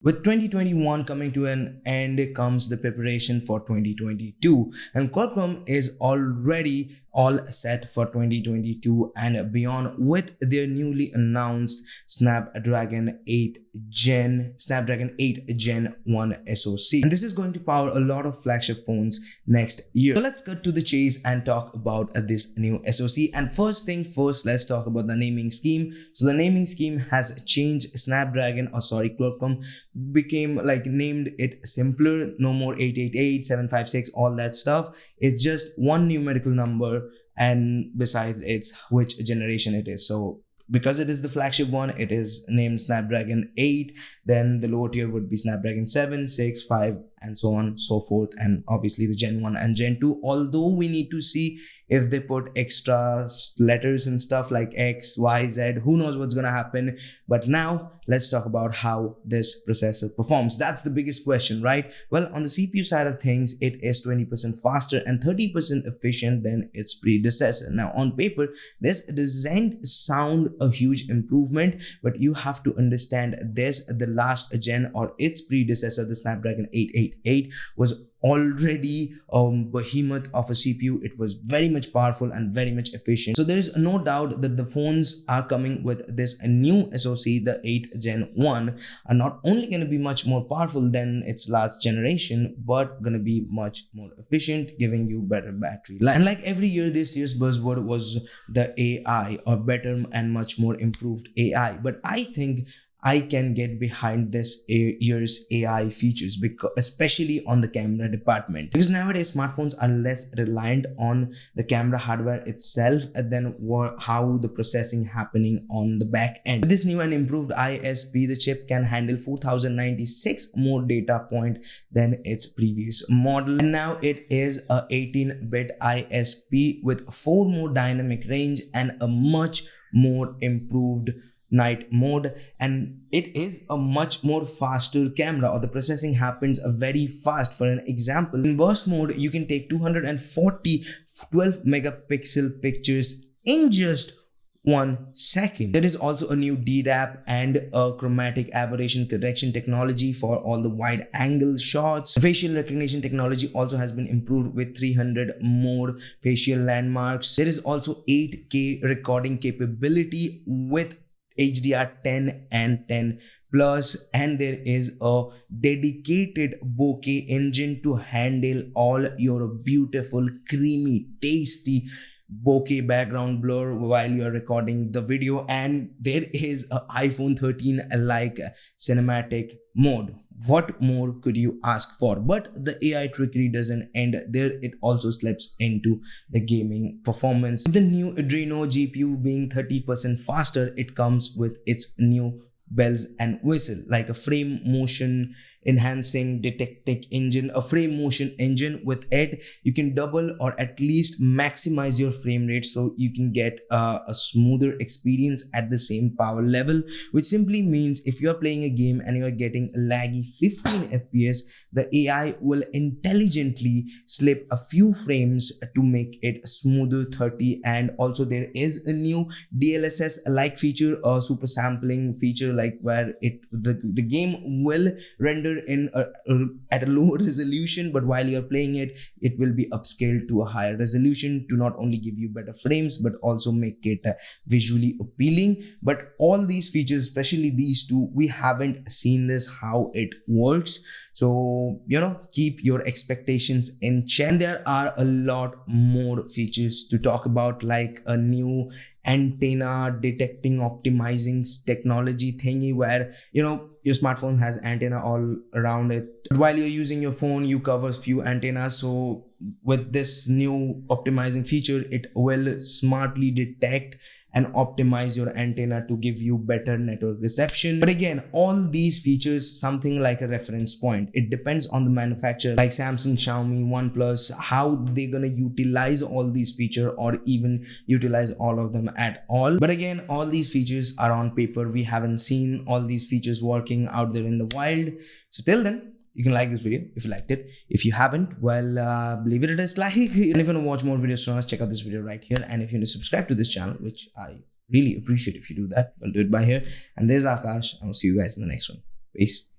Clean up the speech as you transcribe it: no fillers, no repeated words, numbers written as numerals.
With 2021 coming to an end comes the preparation for 2022, and Qualcomm is already all set for 2022 and beyond with their newly announced Snapdragon 8 Gen 1 SoC. And this is going to power a lot of flagship phones next year. So let's cut to the chase and talk about this new SoC. And first thing first, let's talk about the naming scheme. So the naming scheme has changed. Qualcomm named it simpler. No more 888, 756, all that stuff. It's just one numerical number, and besides it's which generation it is. So because it is the flagship one, it is named Snapdragon 8. Then the lower tier would be Snapdragon 7, 6, 5, and so on and so forth. And obviously the Gen 1 and Gen 2, although we need to see if they put extra letters and stuff like X, Y, Z, who knows what's gonna happen. But now let's talk about how this processor performs. That's the biggest question, right? Well, on the CPU side of things, it is 20% faster and 30% efficient than its predecessor. Now on paper, this doesn't sound a huge improvement, but you have to understand this: the last gen or its predecessor, the Snapdragon 888, was already a behemoth of a CPU. It was very much powerful and very much efficient. So there is no doubt that the phones are coming with this new SoC, the 8 Gen 1, are not only going to be much more powerful than its last generation, but going to be much more efficient, giving you better battery life. And like every year, this year's buzzword was the AI, or better and much more improved AI. But I think I can get behind this year's AI features, because especially on the camera department, because nowadays smartphones are less reliant on the camera hardware itself than how the processing happening on the back end. With this new and improved ISP, the chip can handle 4096 more data point than its previous model, and now it is a 18-bit ISP with 4 more dynamic range and a much more improved night mode, and it is a much more faster camera, or the processing happens very fast. For an example, in burst mode you can take 240 12 megapixel pictures in just 1 second. There is also a new DDAP and a chromatic aberration correction technology for all the wide angle shots. Facial recognition technology also has been improved with 300 more facial landmarks. There is also 8K recording capability with HDR10 and 10 plus, and there is a dedicated bokeh engine to handle all your beautiful, creamy, tasty bokeh background blur while you're recording the video. And there is a iPhone 13 like cinematic mode. What more could you ask for? But the AI trickery doesn't end there. It also slips into the gaming performance. With the new Adreno GPU being 30% faster, it comes with its new bells and whistle, like a frame motion enhancing detecting engine, a frame motion engine. With it you can double or at least maximize your frame rate, so you can get a smoother experience at the same power level, which simply means if you are playing a game and you are getting a laggy 15 fps, the AI will intelligently slip a few frames to make it smoother 30. And also there is a new DLSS like feature, a super sampling feature, like where the game will render at a lower resolution, but while you're playing it, it will be upscaled to a higher resolution to not only give you better frames but also make it visually appealing. But all these features, especially these two, we haven't seen this how it works, so keep your expectations in check. And there are a lot more features to talk about, like a new antenna detecting optimizing technology thingy, where your smartphone has antenna all around it, but while you're using your phone you cover few antennas. So with this new optimizing feature, it will smartly detect and optimize your antenna to give you better network reception. But again, all these features something like a reference point. It depends on the manufacturer, like Samsung, Xiaomi, OnePlus, how they're gonna utilize all these features, or even utilize all of them at all. But again, all these features are on paper. We haven't seen all these features working out there in the wild. So till then, you can like this video if you liked it. If you haven't, well, leave it as like. And if you want to watch more videos from us, check out this video right here. And if you want to subscribe to this channel, which I really appreciate if you do that, well, do it by here. And there's Akash. I'll see you guys in the next one. Peace.